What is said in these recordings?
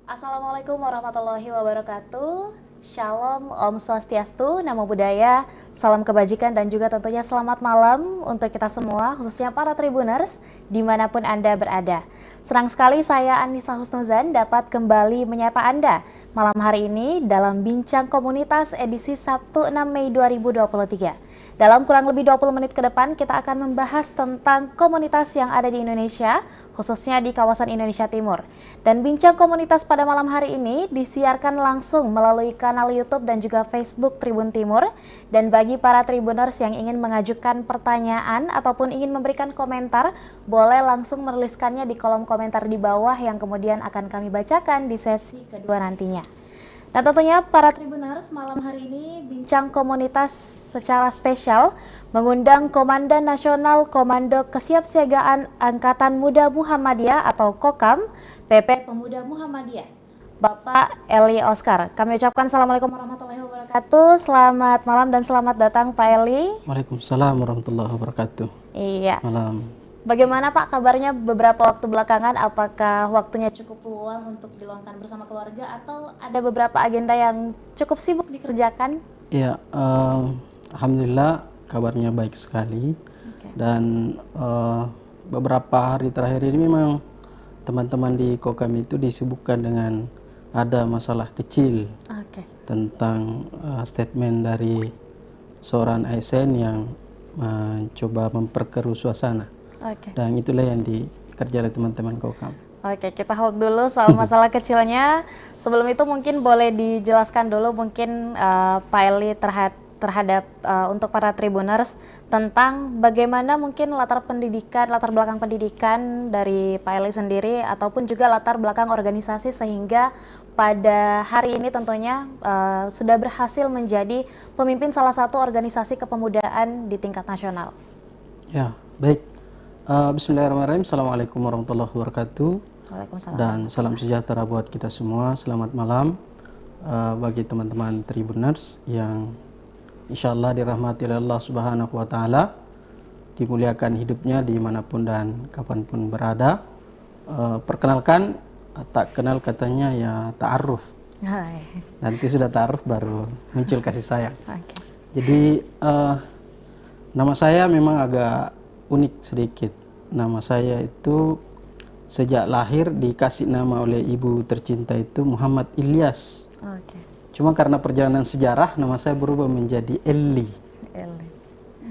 Assalamualaikum warahmatullahi wabarakatuh. Shalom, Om Swastiastu, Namo Buddhaya, salam kebajikan dan juga tentunya selamat malam untuk kita semua, khususnya para Tribuners dimanapun Anda berada. Senang sekali saya Anissa Husnuzan dapat kembali menyapa Anda malam hari ini dalam Bincang Komunitas edisi Sabtu 6 Mei 2023. Dalam kurang lebih 20 menit ke depan kita akan membahas tentang komunitas yang ada di Indonesia, khususnya di kawasan Indonesia Timur. Dan Bincang Komunitas pada malam hari ini disiarkan langsung melalui kanal YouTube dan juga Facebook Tribun Timur. Dan bagi para Tribuners yang ingin mengajukan pertanyaan ataupun ingin memberikan komentar, boleh langsung menuliskannya di kolom komentar di bawah yang kemudian akan kami bacakan di sesi kedua nantinya. Dan tentunya para Tribuners, malam hari ini Bincang Komunitas secara spesial mengundang Komandan Nasional Komando Kesiapsiagaan Angkatan Muda Muhammadiyah atau Kokam PP Pemuda Muhammadiyah, Bapak Eli Oscar. Kami ucapkan Assalamualaikum warahmatullahi wabarakatuh. Selamat malam dan selamat datang Pak Eli. Waalaikumsalam warahmatullahi wabarakatuh. Iya. Malam. Bagaimana Pak kabarnya beberapa waktu belakangan? Apakah waktunya cukup luang untuk diluangkan bersama keluarga atau ada beberapa agenda yang cukup sibuk dikerjakan? Iya, alhamdulillah kabarnya baik sekali. Dan beberapa hari terakhir ini memang teman-teman di Kokam itu disibukkan dengan ada masalah kecil tentang statement dari seorang ASN yang mencoba memperkeruh suasana. Dan itulah yang dikerja oleh teman-teman Kokam. Oke, kita hold dulu soal masalah kecilnya. Sebelum itu mungkin boleh dijelaskan dulu mungkin Pak Eli terhadap untuk para Tribuners tentang bagaimana mungkin latar belakang pendidikan dari Pak Eli sendiri ataupun juga latar belakang organisasi sehingga pada hari ini tentunya sudah berhasil menjadi pemimpin salah satu organisasi kepemudaan di tingkat nasional. Ya, baik. Bismillahirrahmanirrahim. Assalamualaikum warahmatullahi wabarakatuh. Waalaikumsalam. Dan salam sejahtera buat kita semua. Selamat malam bagi teman-teman Tribuners yang insya Allah dirahmati oleh Allah Subhanahu wa Ta'ala, dimuliakan hidupnya dimanapun dan kapanpun berada. Perkenalkan, tak kenal katanya ya ta'aruf. Nanti sudah ta'aruf baru muncul kasih sayang. Jadi nama saya memang agak unik sedikit. Nama saya itu sejak lahir dikasih nama oleh ibu tercinta itu Muhammad Ilyas. Cuma karena perjalanan sejarah nama saya berubah menjadi Eli.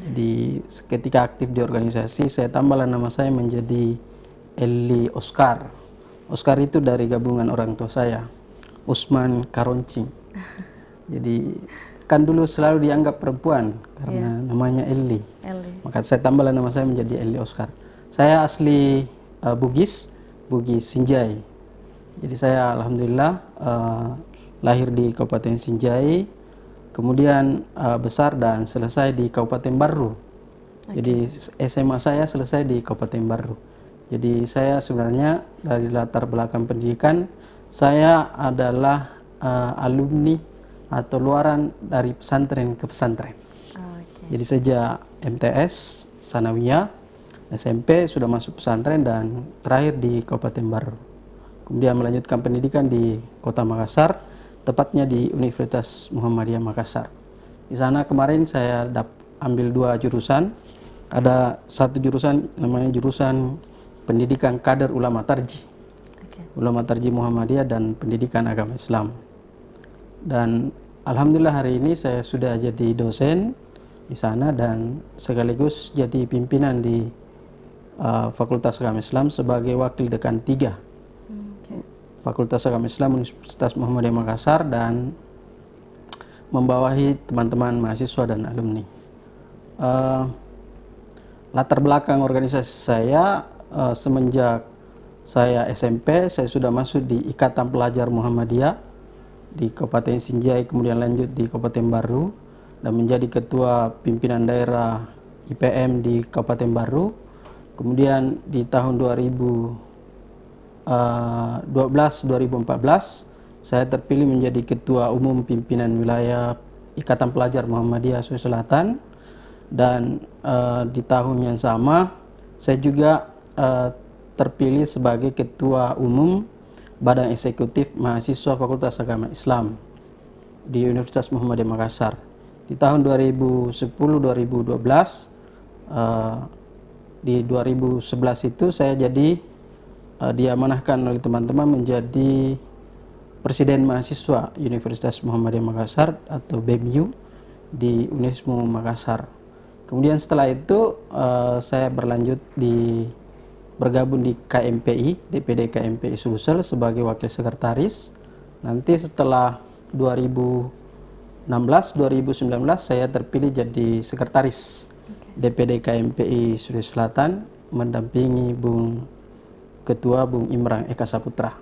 Jadi ketika aktif di organisasi saya tambahlah nama saya menjadi Eli Oscar. Oscar itu dari gabungan orang tua saya, Usman Karoncing. Jadi kan dulu selalu dianggap perempuan karena namanya Eli. Maka saya tambahlah nama saya menjadi Eli Oscar. Saya asli Bugis Sinjai. Jadi saya alhamdulillah lahir di Kabupaten Sinjai, kemudian besar dan selesai di Kabupaten Barru. Jadi SMA saya selesai di Kabupaten Barru. Jadi saya sebenarnya dari latar belakang pendidikan saya adalah alumni atau luaran dari pesantren ke pesantren. Jadi sejak MTS, Sanawiyah, SMP sudah masuk pesantren dan terakhir di Kabupaten Barru. Kemudian melanjutkan pendidikan di Kota Makassar, tepatnya di Universitas Muhammadiyah Makassar. Di sana kemarin saya ambil 2 jurusan. Ada satu jurusan namanya jurusan Pendidikan Kader Ulama Tarji. Ulama Tarji Muhammadiyah dan Pendidikan Agama Islam. Dan alhamdulillah hari ini saya sudah jadi dosen di sana dan sekaligus jadi pimpinan di Fakultas Agama Islam sebagai wakil dekan 3 Fakultas Agama Islam Universitas Muhammadiyah Makassar dan membawahi teman-teman mahasiswa dan alumni. Latar belakang organisasi saya semenjak saya SMP saya sudah masuk di Ikatan Pelajar Muhammadiyah di Kabupaten Sinjai, kemudian lanjut di Kabupaten Barru dan menjadi ketua pimpinan daerah IPM di Kabupaten Barru. Kemudian di tahun 2012-2014 saya terpilih menjadi ketua umum pimpinan wilayah Ikatan Pelajar Muhammadiyah Sulawesi Selatan. Dan di tahun yang sama saya juga terpilih sebagai ketua umum Badan Eksekutif Mahasiswa Fakultas Agama Islam di Universitas Muhammadiyah Makassar. Di tahun 2010-2012, di 2011 itu saya jadi diamanahkan oleh teman-teman menjadi Presiden Mahasiswa Universitas Muhammadiyah Makassar atau BMU di Unismu Makassar. Kemudian setelah itu saya berlanjut bergabung di KMPI, DPD KMPI Sulsel sebagai wakil sekretaris. Nanti setelah 2016-2019 saya terpilih jadi sekretaris DPD KMPI Sulawesi Selatan, mendampingi Ketua Bung Imran Eka Saputra.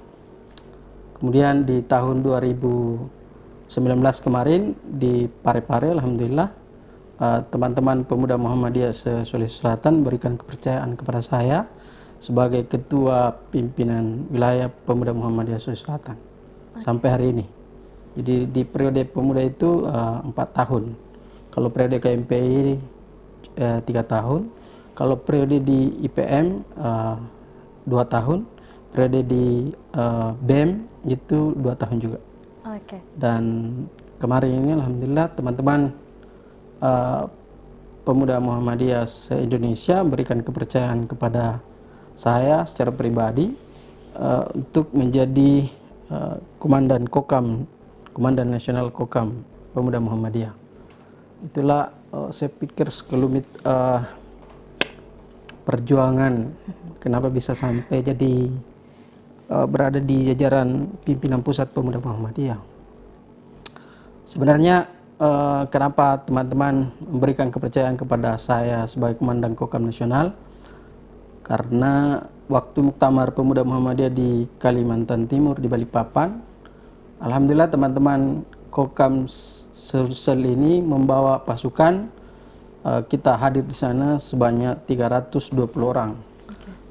Kemudian di tahun 2019 kemarin di Parepare, alhamdulillah teman-teman pemuda Muhammadiyah se-Sulawesi Selatan berikan kepercayaan kepada saya sebagai Ketua Pimpinan Wilayah Pemuda Muhammadiyah Sulawesi Selatan sampai hari ini. Jadi di periode pemuda itu 4 tahun. Kalau periode KMPI 3 tahun. Kalau periode di IPM 2 tahun. Periode di BEM itu 2 tahun juga. Dan kemarin ini alhamdulillah teman-teman pemuda Muhammadiyah se-Indonesia berikan kepercayaan kepada saya secara pribadi untuk menjadi Komandan Kokam, Komandan Nasional Kokam Pemuda Muhammadiyah. Itulah saya pikir sekelumit perjuangan kenapa bisa sampai jadi berada di jajaran pimpinan pusat Pemuda Muhammadiyah. Sebenarnya kenapa teman-teman memberikan kepercayaan kepada saya sebagai Komandan Kokam Nasional? Karena waktu Muktamar Pemuda Muhammadiyah di Kalimantan Timur di Balikpapan, alhamdulillah teman-teman Kokam Sulsel ini membawa pasukan, kita hadir di sana sebanyak 320 orang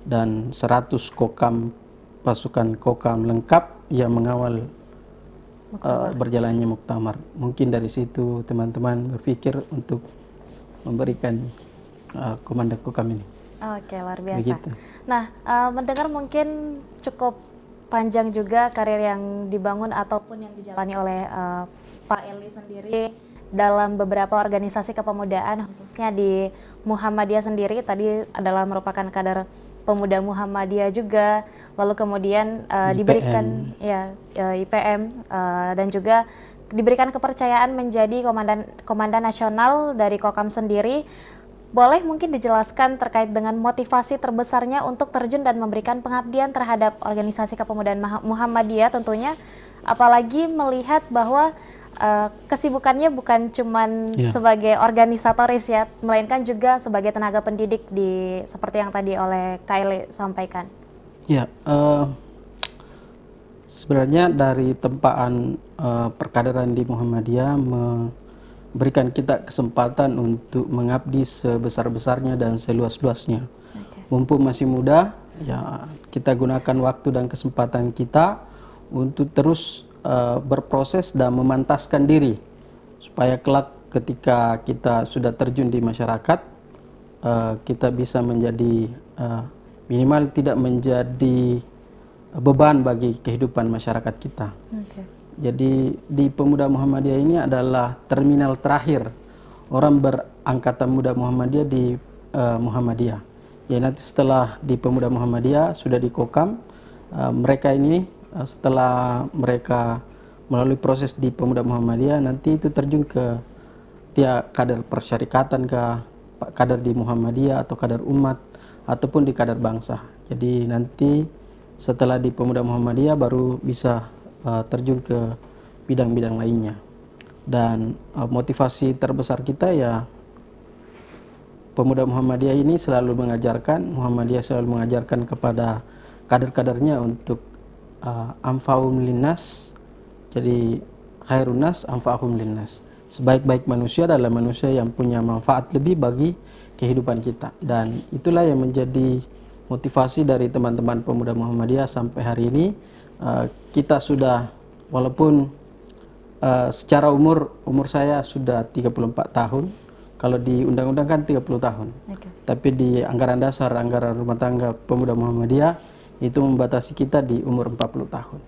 dan 100 Kokam, pasukan Kokam lengkap yang mengawal berjalannya Muktamar. Mungkin dari situ teman-teman berpikir untuk memberikan Komandan Kokam ini. Oke, luar biasa. Begitu. Nah, mendengar mungkin cukup panjang juga karir yang dibangun ataupun yang dijalani oleh Pak Eli sendiri dalam beberapa organisasi kepemudaan, khususnya di Muhammadiyah sendiri. Tadi adalah merupakan kader pemuda Muhammadiyah juga, lalu kemudian diberikan IPM dan juga diberikan kepercayaan menjadi komandan nasional dari Kokam sendiri. Boleh mungkin dijelaskan terkait dengan motivasi terbesarnya untuk terjun dan memberikan pengabdian terhadap organisasi kepemudaan Muhammadiyah tentunya, apalagi melihat bahwa kesibukannya bukan cuman sebagai organisatoris ya, melainkan juga sebagai tenaga pendidik seperti yang tadi oleh Kaili sampaikan. Ya, sebenarnya dari tempaan perkaderan di Muhammadiyah berikan kita kesempatan untuk mengabdi sebesar-besarnya dan seluas-luasnya. Mumpung masih muda, ya kita gunakan waktu dan kesempatan kita untuk terus berproses dan memantaskan diri supaya kelak ketika kita sudah terjun di masyarakat, kita bisa menjadi minimal tidak menjadi beban bagi kehidupan masyarakat kita. Jadi di Pemuda Muhammadiyah ini adalah terminal terakhir orang berangkatan muda Muhammadiyah di Muhammadiyah. Jadi nanti setelah di Pemuda Muhammadiyah sudah di Kokam, mereka ini setelah mereka melalui proses di Pemuda Muhammadiyah nanti itu terjun ke dia kader persyarikatan ke kader di Muhammadiyah atau kader umat ataupun di kader bangsa. Jadi nanti setelah di Pemuda Muhammadiyah baru bisa terjun ke bidang-bidang lainnya. Dan motivasi terbesar kita ya Pemuda Muhammadiyah ini selalu mengajarkan, Muhammadiyah selalu mengajarkan kepada kader-kadernya untuk anfa'um linnas. Jadi khairun nas anfa'hum linnas. Sebaik-baik manusia adalah manusia yang punya manfaat lebih bagi kehidupan kita. Dan itulah yang menjadi motivasi dari teman-teman Pemuda Muhammadiyah sampai hari ini. Kita sudah, walaupun secara umur saya sudah 34 tahun, kalau di undang-undang kan 30 tahun. Tapi di anggaran dasar, anggaran rumah tangga Pemuda Muhammadiyah itu membatasi kita di umur 40 tahun.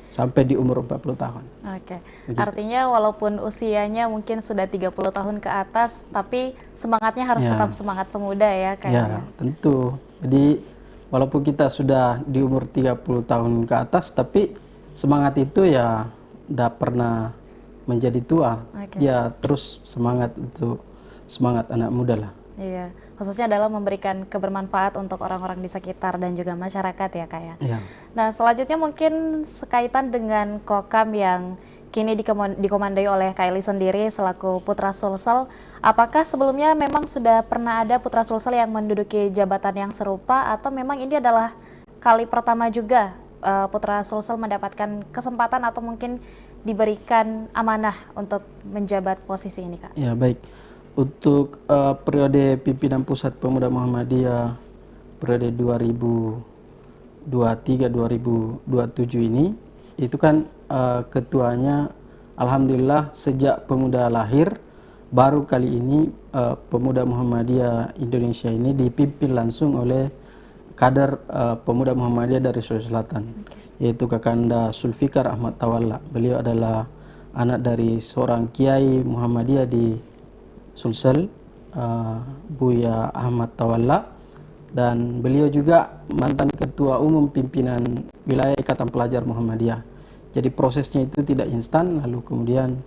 Sampai di umur 40 tahun. Oke. Begitu. Artinya walaupun usianya mungkin sudah 30 tahun ke atas, tapi semangatnya harus tetap semangat pemuda ya kayaknya. Ya, tentu. Jadi walaupun kita sudah di umur 30 tahun ke atas, tapi semangat itu ya tidak pernah menjadi tua. Ya terus semangat untuk semangat anak muda lah. Iya, khususnya dalam memberikan kebermanfaat untuk orang-orang di sekitar dan juga masyarakat ya Kak ya. Ya. Nah selanjutnya mungkin sekaitan dengan Kokam yang kini dikomandoi oleh Kak Eli sendiri selaku Putra Sulsel. Apakah sebelumnya memang sudah pernah ada Putra Sulsel yang menduduki jabatan yang serupa, atau memang ini adalah kali pertama juga Putra Sulsel mendapatkan kesempatan atau mungkin diberikan amanah untuk menjabat posisi ini Kak? Ya baik. Untuk periode pimpinan Pusat Pemuda Muhammadiyah periode 2023-2027 ini, itu kan ketuanya alhamdulillah sejak pemuda lahir, baru kali ini Pemuda Muhammadiyah Indonesia ini dipimpin langsung oleh kader Pemuda Muhammadiyah dari Sulawesi Selatan, yaitu Kakanda Sulfikar Ahmad Tawalla. Beliau adalah anak dari seorang kiai Muhammadiyah di Sulsel, Buya Ahmad Tawalla, dan beliau juga mantan ketua umum pimpinan wilayah Ikatan Pelajar Muhammadiyah. Jadi prosesnya itu tidak instan, lalu kemudian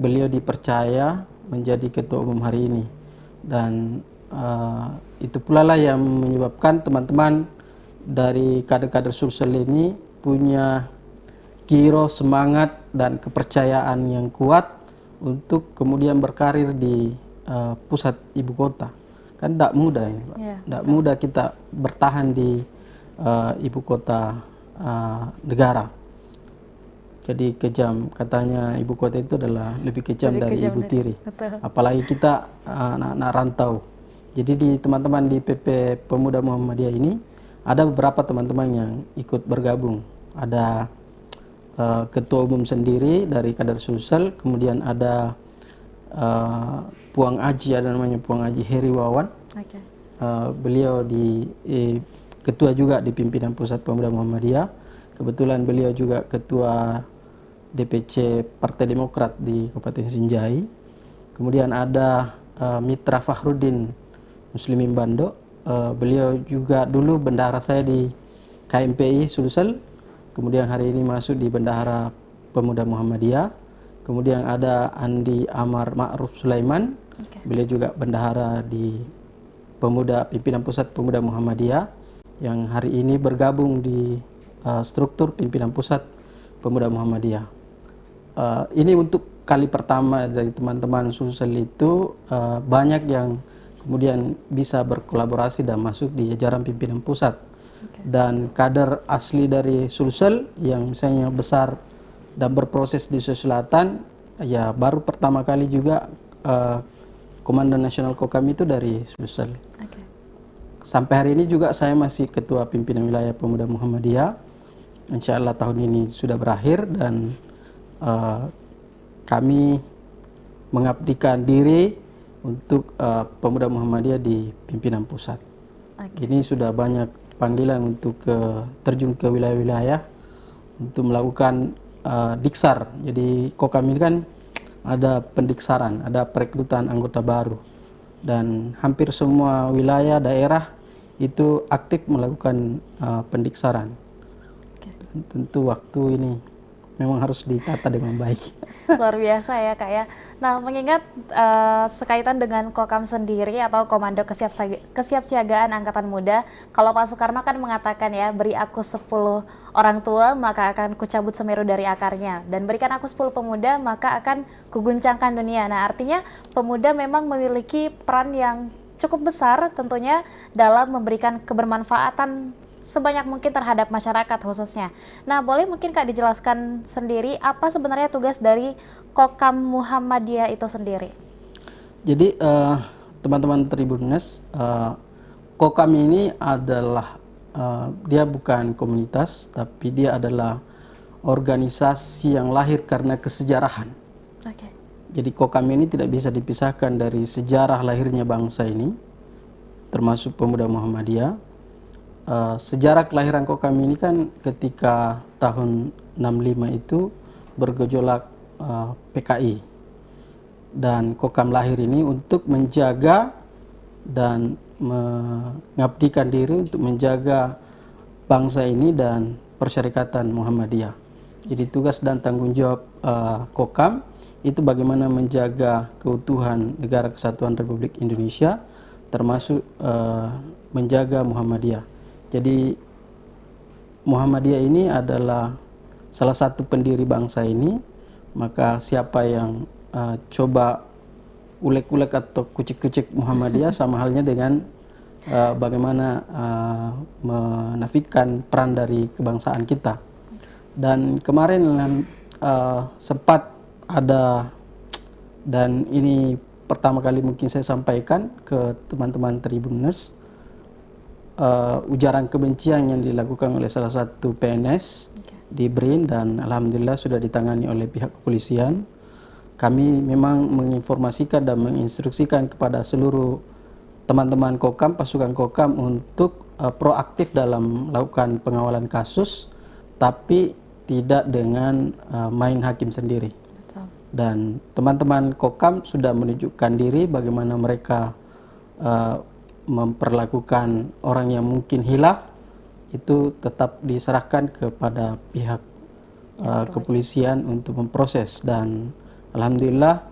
beliau dipercaya menjadi ketua umum hari ini, dan itu pula lah yang menyebabkan teman-teman dari kader-kader Sulsel ini punya giro, semangat, dan kepercayaan yang kuat untuk kemudian berkarir di pusat ibu kota. Kan tidak mudah ini Pak. Tidak mudah kita bertahan di ibu kota negara. Jadi kejam, katanya ibu kota itu adalah lebih kejam dari ibu tiri. Apalagi kita anak-anak rantau. Jadi di teman-teman di PP Pemuda Muhammadiyah ini ada beberapa teman-teman yang ikut bergabung. Ada ketua umum sendiri dari kader Sulsel, kemudian ada Puang Aji, ada namanya Puang Aji Heri Wawan. Beliau ketua juga di pimpinan Pusat Pemuda Muhammadiyah. Kebetulan beliau juga ketua DPC Partai Demokrat di Kabupaten Sinjai. Kemudian ada Mitra Fahrudin Muslimin Bando. Beliau juga dulu bendahara saya di KMPI Sulsel. Kemudian hari ini masuk di Bendahara Pemuda Muhammadiyah. Kemudian ada Andi Amar Ma'ruf Sulaiman. Beliau juga bendahara di pimpinan Pusat Pemuda Muhammadiyah, yang hari ini bergabung di struktur pimpinan Pusat Pemuda Muhammadiyah. Ini untuk kali pertama dari teman-teman Sulsel itu banyak yang kemudian bisa berkolaborasi dan masuk di jajaran pimpinan pusat. Dan kader asli dari Sulsel yang misalnya besar dan berproses di Sulawesi Selatan, ya baru pertama kali juga Komandan Nasional Kokam itu dari Sulsel. Sampai hari ini juga saya masih ketua pimpinan wilayah Pemuda Muhammadiyah. Insya Allah tahun ini sudah berakhir, dan kami mengabdikan diri untuk Pemuda Muhammadiyah di pimpinan pusat. Ini sudah banyak panggilan untuk terjun ke wilayah-wilayah untuk melakukan diksar. Jadi Kokam ini kan ada pendiksaran, ada perekrutan anggota baru, dan hampir semua wilayah daerah itu aktif melakukan pendiksaran. Dan tentu waktu ini memang harus ditata dengan baik. Luar biasa ya Kak ya. Nah, mengingat sekaitan dengan Kokam sendiri atau Komando Kesiapsiagaan Angkatan Muda, kalau Pak Soekarno kan mengatakan ya, beri aku 10 orang tua maka akan kucabut Semeru dari akarnya, dan berikan aku 10 pemuda maka akan kuguncangkan dunia. Nah, artinya pemuda memang memiliki peran yang cukup besar tentunya dalam memberikan kebermanfaatan sebanyak mungkin terhadap masyarakat khususnya. Nah, boleh mungkin Kak dijelaskan sendiri apa sebenarnya tugas dari Kokam Muhammadiyah itu sendiri? Jadi teman-teman Tribuners, Kokam ini adalah dia bukan komunitas, tapi dia adalah organisasi yang lahir karena kesejarahan. Jadi Kokam ini tidak bisa dipisahkan dari sejarah lahirnya bangsa ini, termasuk Pemuda Muhammadiyah. sejarah kelahiran Kokam ini kan ketika tahun 65 itu bergejolak PKI, dan Kokam lahir ini untuk menjaga dan mengabdikan diri untuk menjaga bangsa ini dan persyarikatan Muhammadiyah. Jadi tugas dan tanggung jawab Kokam itu bagaimana menjaga keutuhan Negara Kesatuan Republik Indonesia, termasuk menjaga Muhammadiyah. Jadi Muhammadiyah ini adalah salah satu pendiri bangsa ini, maka siapa yang coba ulek-ulek atau kucik-kucik Muhammadiyah sama halnya dengan bagaimana menafikan peran dari kebangsaan kita. Dan kemarin sempat ada, dan ini pertama kali mungkin saya sampaikan ke teman-teman Tribuners, ujaran kebencian yang dilakukan oleh salah satu PNS di BRIN, dan alhamdulillah sudah ditangani oleh pihak kepolisian. Kami memang menginformasikan dan menginstruksikan kepada seluruh teman-teman Kokam, pasukan Kokam untuk proaktif dalam melakukan pengawalan kasus, tapi tidak dengan main hakim sendiri. Betul. Dan teman-teman Kokam sudah menunjukkan diri bagaimana mereka memperlakukan orang yang mungkin hilaf, itu tetap diserahkan kepada pihak kepolisian untuk memproses. Dan alhamdulillah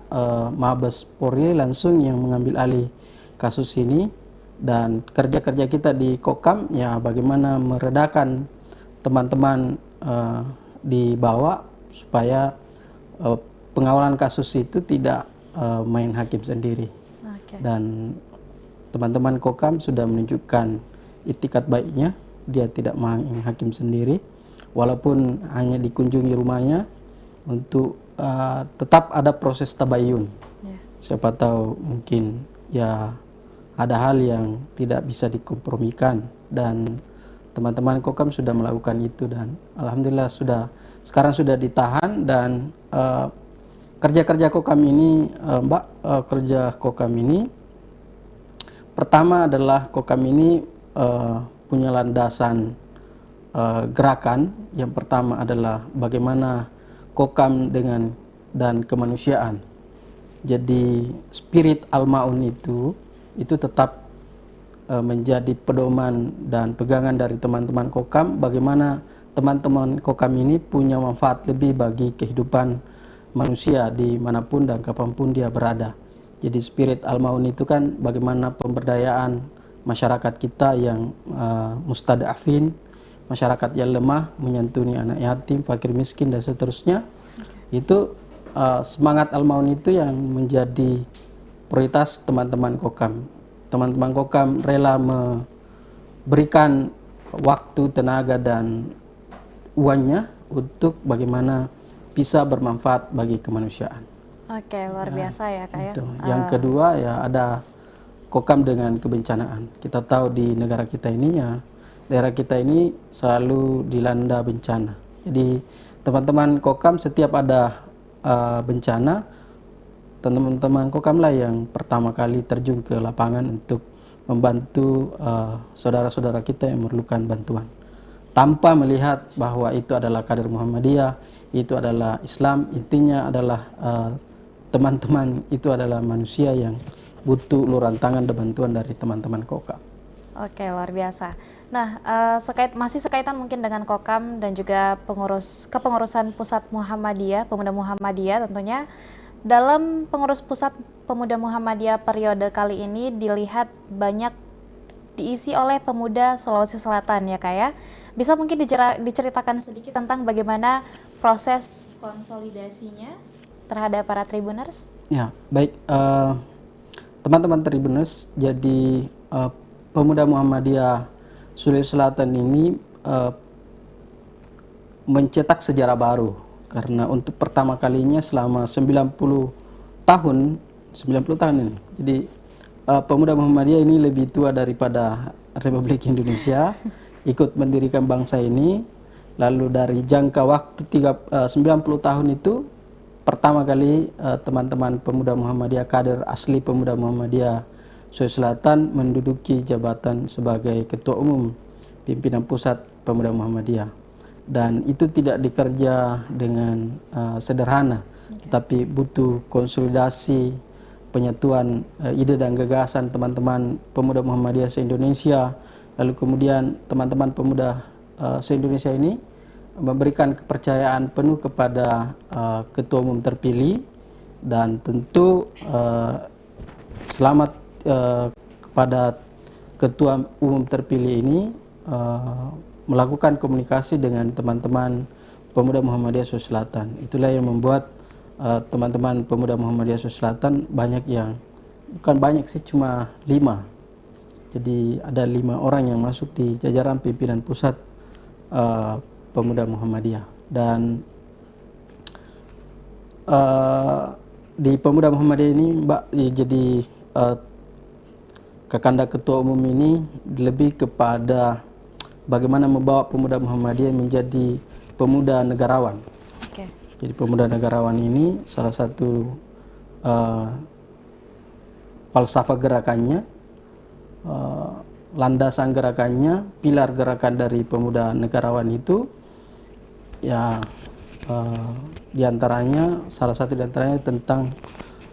Mabes Polri langsung yang mengambil alih kasus ini, dan kerja-kerja kita di Kokam ya bagaimana meredakan teman-teman di bawah supaya pengawalan kasus itu tidak main hakim sendiri. Dan teman-teman Kokam sudah menunjukkan itikat baiknya, dia tidak main hakim sendiri, walaupun hanya dikunjungi rumahnya untuk tetap ada proses tabayun. Siapa tahu mungkin ya ada hal yang tidak bisa dikompromikan, dan teman-teman Kokam sudah melakukan itu, dan alhamdulillah sekarang sudah ditahan. Dan kerja-kerja Kokam ini kerja Kokam ini pertama adalah Kokam ini punya landasan gerakan. Yang pertama adalah bagaimana Kokam dan kemanusiaan. Jadi spirit Al-Ma'un itu tetap menjadi pedoman dan pegangan dari teman-teman Kokam, bagaimana teman-teman Kokam ini punya manfaat lebih bagi kehidupan manusia dimanapun dan kapanpun dia berada. Jadi spirit Al-Ma'un itu kan bagaimana pemberdayaan masyarakat kita yang mustadafin, masyarakat yang lemah, menyantuni anak yatim, fakir miskin, dan seterusnya. Itu semangat Al-Ma'un itu yang menjadi prioritas teman-teman Kokam. Teman-teman Kokam rela memberikan waktu, tenaga, dan uangnya untuk bagaimana bisa bermanfaat bagi kemanusiaan. Oke, luar biasa ya Kak ya. Yang kedua ya ada Kokam dengan kebencanaan. Kita tahu di negara kita ini ya, daerah kita ini selalu dilanda bencana. Jadi teman-teman Kokam setiap ada bencana, teman-teman Kokam lah yang pertama kali terjun ke lapangan untuk membantu saudara-saudara kita yang memerlukan bantuan, tanpa melihat bahwa itu adalah kader Muhammadiyah, itu adalah Islam. Intinya adalah teman-teman itu adalah manusia yang butuh uluran tangan dan bantuan dari teman-teman Kokam. Oke, luar biasa. Nah, masih sekaitan mungkin dengan Kokam dan juga kepengurusan Pusat Muhammadiyah, Pemuda Muhammadiyah tentunya. Dalam pengurus Pusat Pemuda Muhammadiyah periode kali ini dilihat banyak diisi oleh pemuda Sulawesi Selatan ya Kak ya. Bisa mungkin diceritakan sedikit tentang bagaimana proses konsolidasinya terhadap para Tribuners? Ya, baik. Teman-teman Tribuners, jadi Pemuda Muhammadiyah Sulawesi Selatan ini mencetak sejarah baru, karena untuk pertama kalinya selama 90 tahun ini. Jadi Pemuda Muhammadiyah ini lebih tua daripada Republik Indonesia, ikut mendirikan bangsa ini. Lalu dari jangka waktu 90 tahun itu, pertama kali teman-teman Pemuda Muhammadiyah, kader asli Pemuda Muhammadiyah Sulawesi Selatan menduduki jabatan sebagai Ketua Umum pimpinan pusat Pemuda Muhammadiyah. Dan itu tidak dikerja dengan sederhana, tetapi butuh konsolidasi, penyatuan ide dan gagasan teman-teman pemuda Muhammadiyah se-Indonesia. Lalu kemudian teman-teman pemuda se-Indonesia ini memberikan kepercayaan penuh kepada ketua umum terpilih, dan tentu selamat kepada ketua umum terpilih ini melakukan komunikasi dengan teman-teman pemuda Muhammadiyah Sulawesi Selatan. Itulah yang membuat teman-teman pemuda Muhammadiyah Sulawesi Selatan banyak yang, bukan banyak sih, cuma 5. Jadi ada 5 orang yang masuk di jajaran pimpinan pusat pemuda Muhammadiyah. Dan di pemuda Muhammadiyah ini Mbak, jadi Kakanda ketua umum ini lebih kepada bagaimana membawa pemuda Muhammadiyah menjadi pemuda negarawan. Jadi pemuda negarawan ini salah satu falsafah gerakannya, landasan gerakannya, pilar gerakan dari pemuda negarawan itu ya diantaranya, salah satu diantaranya tentang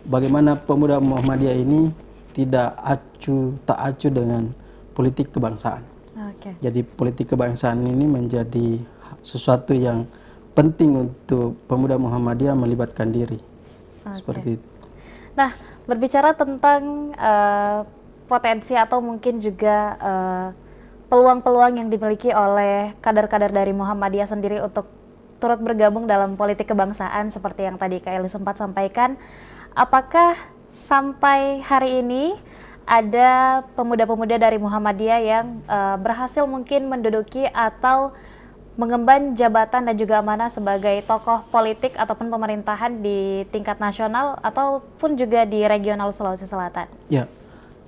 bagaimana pemuda Muhammadiyah ini tak acuh dengan politik kebangsaan. Jadi politik kebangsaan ini menjadi sesuatu yang penting untuk pemuda Muhammadiyah melibatkan diri. Seperti itu. Nah, berbicara tentang potensi atau mungkin juga peluang-peluang yang dimiliki oleh kader-kader dari Muhammadiyah sendiri untuk turut bergabung dalam politik kebangsaan seperti yang tadi Kak Eli sempat sampaikan, apakah sampai hari ini ada pemuda-pemuda dari Muhammadiyah yang berhasil mungkin menduduki atau mengemban jabatan dan juga amanah sebagai tokoh politik ataupun pemerintahan di tingkat nasional ataupun juga di regional Sulawesi Selatan? Ya,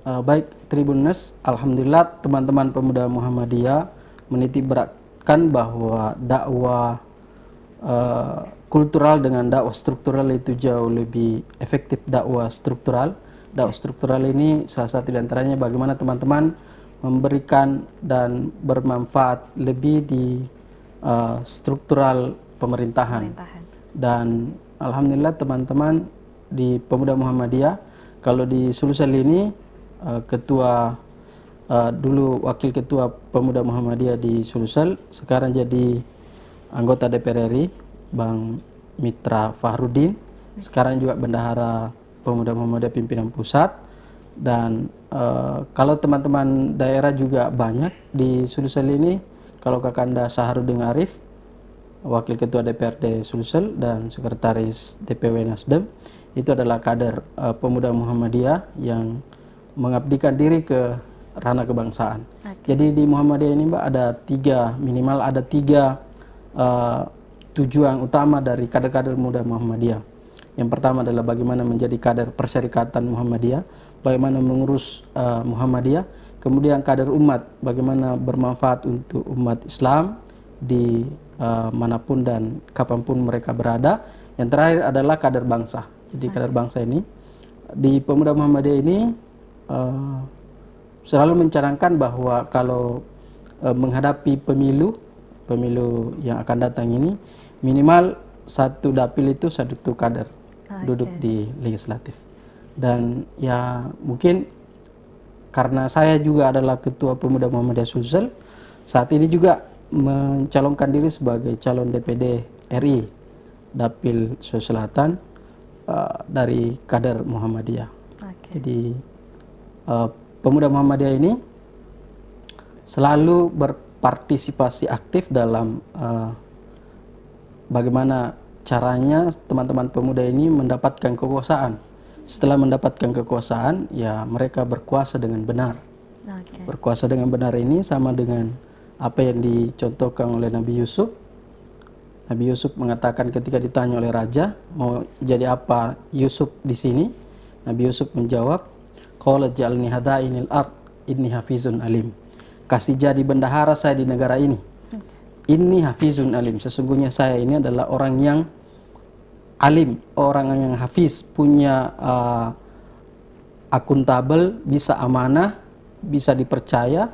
baik Tribuners, alhamdulillah teman-teman pemuda Muhammadiyah menitik beratkan bahwa dakwah kultural dengan dakwah struktural itu jauh lebih efektif. Dakwah struktural ini salah satu diantaranya bagaimana teman-teman memberikan dan bermanfaat lebih di struktural pemerintahan. Dan alhamdulillah teman-teman di pemuda Muhammadiyah, kalau di Sulsel ini ketua dulu wakil ketua pemuda Muhammadiyah di Sulsel, sekarang jadi anggota DPR RI Bang Mitra Fahrudin, sekarang juga bendahara pemuda Muhammadiyah pimpinan pusat. Dan kalau teman-teman daerah juga banyak di Sulsel ini. Kalau Kakanda Saharudin Arif, wakil ketua DPRD Sulsel dan sekretaris DPW Nasdem, itu adalah kader pemuda Muhammadiyah yang mengabdikan diri ke ranah kebangsaan. Jadi di Muhammadiyah ini Mbak ada minimal tiga tujuan utama dari kader-kader muda Muhammadiyah. Yang pertama adalah bagaimana menjadi kader persyarikatan Muhammadiyah, bagaimana mengurus Muhammadiyah. Kemudian kader umat, bagaimana bermanfaat untuk umat Islam di manapun dan kapanpun mereka berada. Yang terakhir adalah kader bangsa. Jadi kader bangsa ini di pemuda Muhammadiyah ini selalu mencanangkan bahwa kalau menghadapi pemilu yang akan datang ini, minimal satu dapil itu satu kader duduk di legislatif. Dan ya mungkin karena saya juga adalah ketua pemuda Muhammadiyah Sulsel, saat ini juga mencalonkan diri sebagai calon DPD RI Dapil Sulawesi Selatan dari kader Muhammadiyah. Jadi pemuda Muhammadiyah ini selalu berpartisipasi aktif dalam bagaimana caranya teman-teman pemuda ini mendapatkan kekuasaan. Setelah mendapatkan kekuasaan, ya mereka berkuasa dengan benar. Berkuasa dengan benar ini sama dengan apa yang dicontohkan oleh Nabi Yusuf. Nabi Yusuf mengatakan ketika ditanya oleh raja, mau jadi apa Yusuf di sini? Nabi Yusuf menjawab, qala ja'alni hadainil ard inni hafizun alim. Kasih jadi bendahara saya di negara ini. Inni hafizun alim. Sesungguhnya saya ini adalah orang yang alim, orang yang hafiz, punya akuntabel, bisa amanah, bisa dipercaya,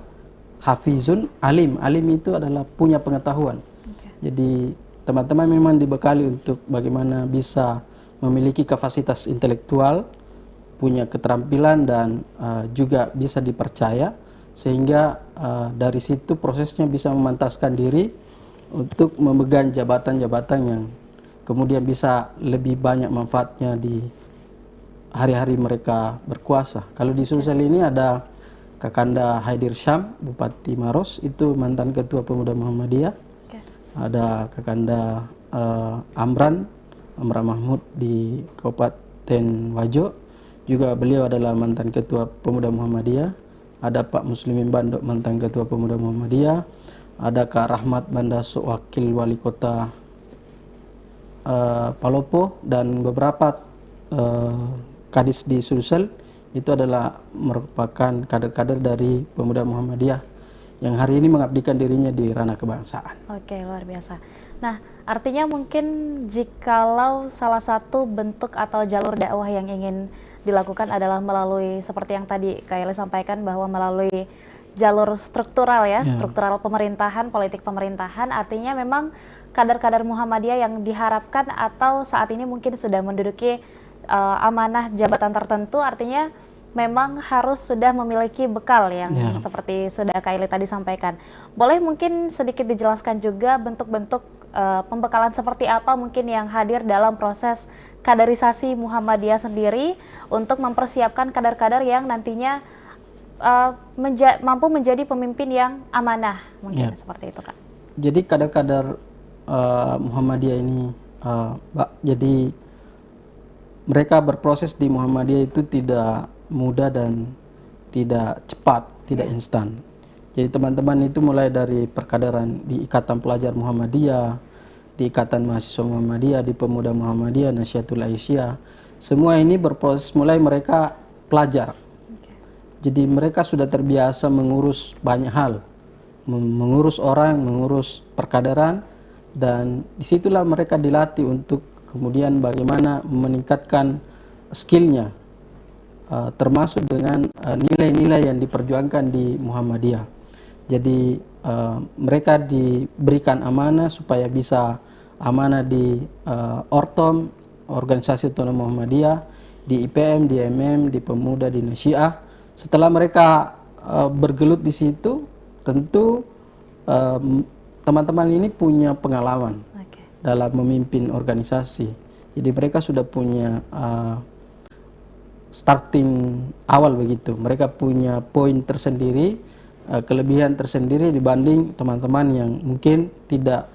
hafizun alim. Alim itu adalah punya pengetahuan. Jadi teman-teman memang dibekali untuk bagaimana bisa memiliki kapasitas intelektual, punya keterampilan dan juga bisa dipercaya, sehingga dari situ prosesnya bisa memantaskan diri untuk memegang jabatan-jabatan yang kemudian bisa lebih banyak manfaatnya di hari-hari mereka berkuasa. Kalau di Sulsel ini ada Kakanda Haidir Syam, Bupati Maros, itu mantan Ketua Pemuda Muhammadiyah. Ada Kakanda Amran Mahmud di Kabupaten Wajo, juga beliau adalah mantan Ketua Pemuda Muhammadiyah. Ada Pak Muslimin Bandok, mantan Ketua Pemuda Muhammadiyah. Ada Kak Rahmat Bandaso, Wakil Wali Kota Palopo, dan beberapa kadis di Sulsel itu adalah merupakan kader-kader dari Pemuda Muhammadiyah yang hari ini mengabdikan dirinya di ranah kebangsaan. Oke, luar biasa. Nah, artinya mungkin jikalau salah satu bentuk atau jalur dakwah yang ingin dilakukan adalah melalui seperti yang tadi Kak Eli sampaikan, bahwa melalui jalur struktural ya, struktural pemerintahan, politik pemerintahan, artinya memang kader-kader Muhammadiyah yang diharapkan atau saat ini mungkin sudah menduduki amanah jabatan tertentu, artinya memang harus sudah memiliki bekal yang seperti sudah Kak Eli tadi sampaikan. Boleh mungkin sedikit dijelaskan juga bentuk-bentuk pembekalan seperti apa mungkin yang hadir dalam proses kaderisasi Muhammadiyah sendiri untuk mempersiapkan kader-kader yang nantinya mampu menjadi pemimpin yang amanah, mungkin seperti itu Kak. Jadi kader-kader Muhammadiyah ini, jadi mereka berproses di Muhammadiyah itu tidak mudah dan tidak cepat, tidak instan. Jadi teman-teman itu mulai dari perkaderan di Ikatan Pelajar Muhammadiyah, di Ikatan Mahasiswa Muhammadiyah, di Pemuda Muhammadiyah, Nasyatul Aisyah, semua ini berproses mulai mereka pelajar. Jadi mereka sudah terbiasa mengurus banyak hal, mengurus orang, mengurus perkaderan, dan disitulah mereka dilatih untuk kemudian bagaimana meningkatkan skillnya, termasuk dengan nilai-nilai yang diperjuangkan di Muhammadiyah. Jadi mereka diberikan amanah supaya bisa amanah di Ortom, Organisasi Otonom Muhammadiyah, di IPM, di MM, di Pemuda, di Nasyiah. Setelah mereka bergelut di situ, tentu teman-teman ini punya pengalaman dalam memimpin organisasi. Jadi mereka sudah punya starting awal begitu. Mereka punya poin tersendiri, kelebihan tersendiri dibanding teman-teman yang mungkin tidak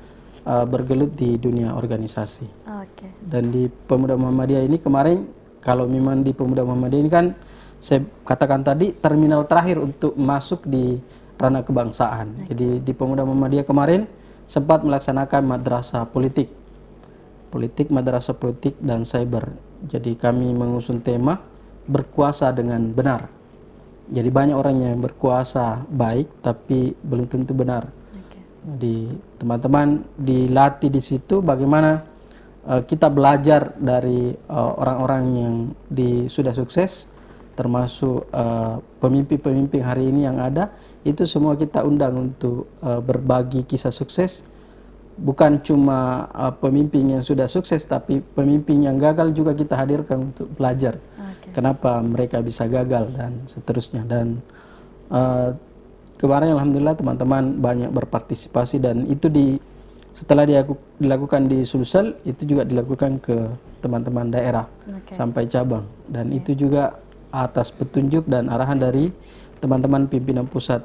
bergelut di dunia organisasi. Dan di Pemuda Muhammadiyah ini kemarin, kalau memang di Pemuda Muhammadiyah ini kan saya katakan tadi terminal terakhir untuk masuk di ranah kebangsaan. Jadi di Pemuda Muhammadiyah kemarin sempat melaksanakan madrasah politik, madrasah politik dan cyber. Jadi kami mengusung tema berkuasa dengan benar. Jadi banyak orang yang berkuasa baik tapi belum tentu benar. Jadi teman-teman dilatih di situ bagaimana kita belajar dari orang-orang yang sudah sukses, termasuk pemimpin-pemimpin hari ini yang ada. Itu semua kita undang untuk berbagi kisah sukses. Bukan cuma pemimpin yang sudah sukses, tapi pemimpin yang gagal juga kita hadirkan untuk belajar kenapa mereka bisa gagal dan seterusnya. Dan kemarin alhamdulillah teman-teman banyak berpartisipasi, dan itu setelah dilakukan di Sulsel, itu juga dilakukan ke teman-teman daerah sampai cabang, dan itu juga atas petunjuk dan arahan dari teman-teman pimpinan pusat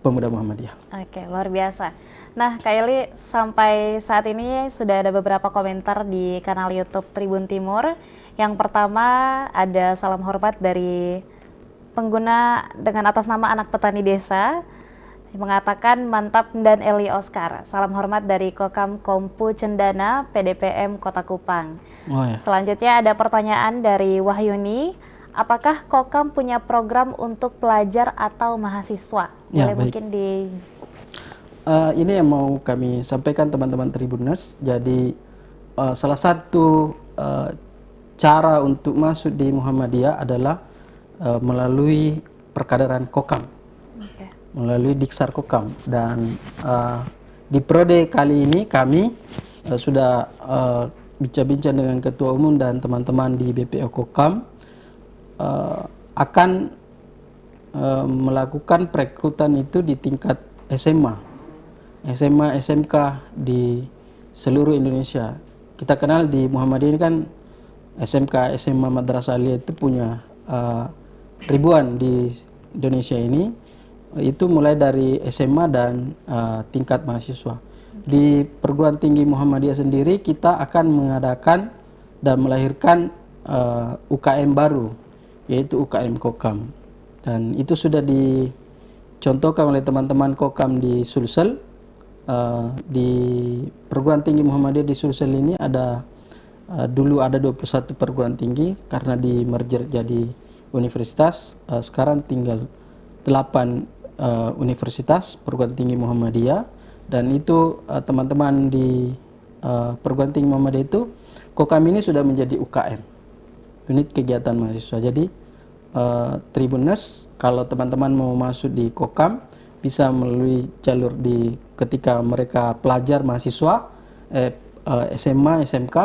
Pemuda Muhammadiyah. Oke, luar biasa. Nah, Kak Eli, sampai saat ini sudah ada beberapa komentar di kanal YouTube Tribun Timur. Yang pertama ada salam hormat dari pengguna dengan atas nama Anak Petani Desa, yang mengatakan mantap dan Eli Oscar. Salam hormat dari Kokam Kompu Cendana, PDPM Kota Kupang. Selanjutnya ada pertanyaan dari Wahyuni. Apakah Kokam punya program untuk pelajar atau mahasiswa? Boleh mungkin di... ini yang mau kami sampaikan teman-teman Tribuners. Jadi salah satu cara untuk masuk di Muhammadiyah adalah melalui perkaderan Kokam. melalui Diksar Kokam. Dan di periode kali ini kami sudah bincang-bincang dengan Ketua Umum dan teman-teman di BPO Kokam akan melakukan perekrutan itu di tingkat SMA, SMK di seluruh Indonesia. Kita kenal di Muhammadiyah ini kan SMK, SMA, Madrasah Aliyah itu punya ribuan di Indonesia ini. Itu mulai dari SMA dan tingkat mahasiswa. Di perguruan tinggi Muhammadiyah sendiri kita akan mengadakan dan melahirkan UKM baru, yaitu UKM Kokam. Dan itu sudah dicontohkan oleh teman-teman Kokam di Sulsel. Di perguruan tinggi Muhammadiyah di Sulsel ini ada dulu ada 21 perguruan tinggi, karena di merger jadi universitas. Sekarang tinggal 8 universitas perguruan tinggi Muhammadiyah. Dan itu teman-teman di perguruan tinggi Muhammadiyah itu, Kokam ini sudah menjadi UKM, unit kegiatan mahasiswa. Jadi Tribuners, kalau teman-teman mau masuk di Kokam, bisa melalui jalur ketika mereka pelajar mahasiswa SMA, SMK,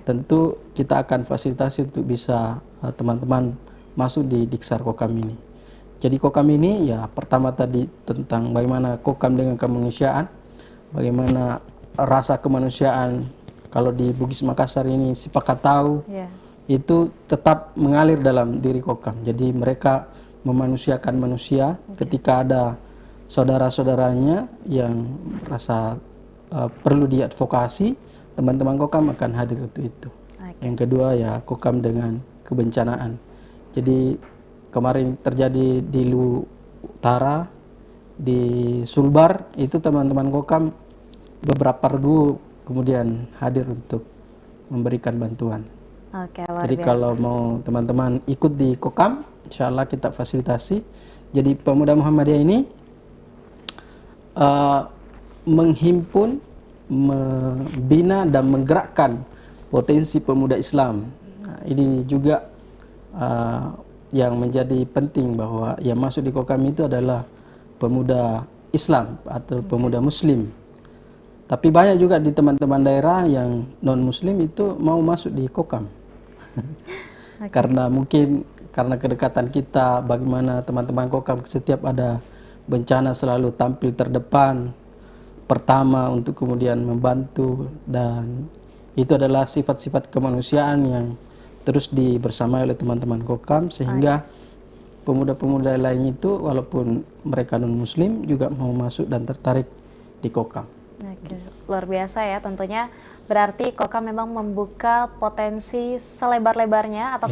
tentu kita akan fasilitasi untuk bisa teman-teman masuk di Diksar Kokam ini. Jadi Kokam ini ya pertama tadi tentang bagaimana Kokam dengan kemanusiaan, bagaimana rasa kemanusiaan. Kalau di Bugis Makassar ini Sipakat tahu, itu tetap mengalir dalam diri Kokam. Jadi mereka memanusiakan manusia. Ketika ada saudara-saudaranya yang merasa perlu diadvokasi, teman-teman Kokam akan hadir untuk itu. Yang kedua ya Kokam dengan kebencanaan. Jadi kemarin terjadi di Lu Utara, di Sulbar, itu teman-teman Kokam beberapa regu kemudian hadir untuk memberikan bantuan. Jadi kalau mau teman-teman ikut di Kokam, insya Allah kita fasilitasi. Jadi pemuda Muhammadiyah ini menghimpun, membina dan menggerakkan potensi pemuda Islam. Nah, ini juga yang menjadi penting, bahwa yang masuk di Kokam itu adalah pemuda Islam atau pemuda Muslim. Tapi banyak juga di teman-teman daerah yang non-Muslim itu mau masuk di Kokam. Karena mungkin karena kedekatan kita, bagaimana teman-teman Kokam setiap ada bencana selalu tampil terdepan, pertama untuk kemudian membantu, dan itu adalah sifat-sifat kemanusiaan yang terus dibersamai oleh teman-teman Kokam, sehingga pemuda-pemuda lain itu walaupun mereka non-Muslim juga mau masuk dan tertarik di Kokam. Luar biasa ya, tentunya berarti Kokam memang membuka potensi selebar-lebarnya atau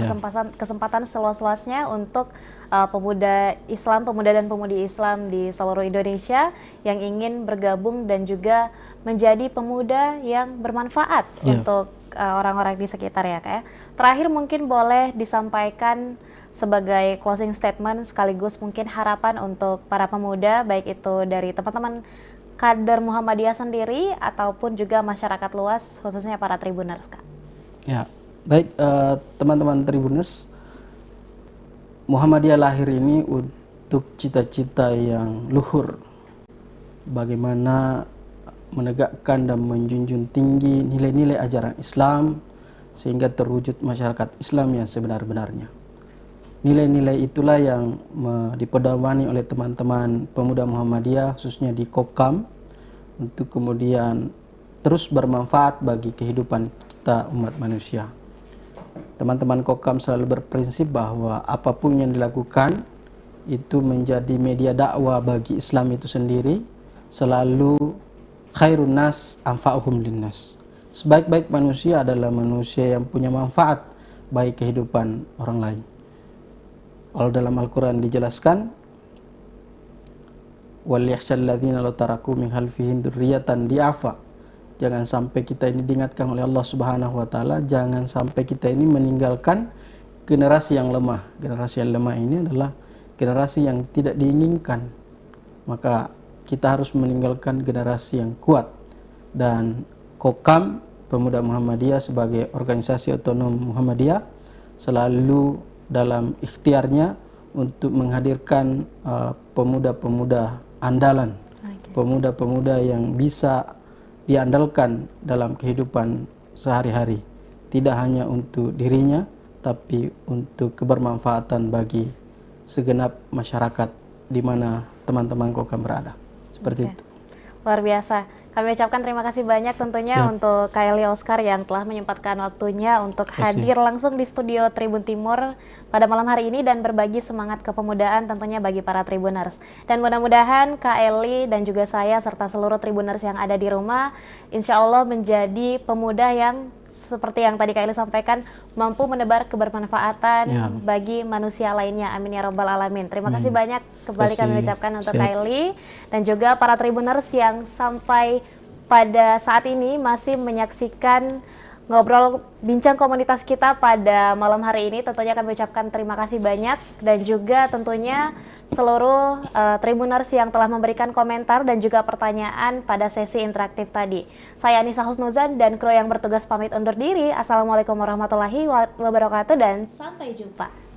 kesempatan seluas-luasnya untuk pemuda Islam, pemuda dan pemudi Islam di seluruh Indonesia yang ingin bergabung dan juga menjadi pemuda yang bermanfaat untuk orang-orang di sekitar ya Kak ya. Terakhir mungkin boleh disampaikan sebagai closing statement sekaligus mungkin harapan untuk para pemuda, baik itu dari teman-teman kader Muhammadiyah sendiri ataupun juga masyarakat luas, khususnya para Tribuners, Kak. Ya, baik teman-teman Tribuners, Muhammadiyah lahir ini untuk cita-cita yang luhur, bagaimana menegakkan dan menjunjung tinggi nilai-nilai ajaran Islam sehingga terwujud masyarakat Islam yang sebenar-benarnya. Nilai-nilai itulah yang dipedomani oleh teman-teman pemuda Muhammadiyah khususnya di Kokam untuk kemudian terus bermanfaat bagi kehidupan kita umat manusia. Teman-teman Kokam selalu berprinsip bahwa apapun yang dilakukan itu menjadi media dakwah bagi Islam itu sendiri, selalu khairun nas anfa'uhum linnas. Sebaik-baik manusia adalah manusia yang punya manfaat bagi kehidupan orang lain. Kalau dalam Al-Quran dijelaskan, وَلْيَخْشَى الَّذِينَ لَوْ تَرَكُوا مِنْ خَلْفِهِمْ ذُرِّيَّةً ضِعَافًا. Jangan sampai kita ini diingatkan oleh Allah Subhanahu wa taala, jangan sampai kita ini meninggalkan generasi yang lemah. Generasi yang lemah ini adalah generasi yang tidak diinginkan. Maka kita harus meninggalkan generasi yang kuat. Dan Kokam Pemuda Muhammadiyah sebagai organisasi otonom Muhammadiyah selalu dalam ikhtiarnya untuk menghadirkan pemuda-pemuda andalan, pemuda-pemuda yang bisa diandalkan dalam kehidupan sehari-hari, tidak hanya untuk dirinya tapi untuk kebermanfaatan bagi segenap masyarakat di mana teman-teman Kokam berada. Seperti itu. Luar biasa. Kami ucapkan terima kasih banyak tentunya untuk Kak Eli Oscar yang telah menyempatkan waktunya untuk hadir langsung di studio Tribun Timur pada malam hari ini dan berbagi semangat kepemudaan tentunya bagi para Tribuners. Dan mudah-mudahan Kak Eli dan juga saya serta seluruh Tribuners yang ada di rumah insya Allah menjadi pemuda yang seperti yang tadi Kak Eli sampaikan, mampu menebar kebermanfaatan bagi manusia lainnya. Amin ya Rabbal Alamin. Terima kasih banyak kembali kami ucapkan untuk Kak Eli dan juga para Tribuners yang sampai pada saat ini masih menyaksikan ngobrol bincang komunitas kita pada malam hari ini. Tentunya kami ucapkan terima kasih banyak dan juga tentunya seluruh Tribuners yang telah memberikan komentar dan juga pertanyaan pada sesi interaktif tadi. Saya Anissa Husnuzan dan kru yang bertugas pamit undur diri. Assalamualaikum warahmatullahi wabarakatuh dan sampai jumpa.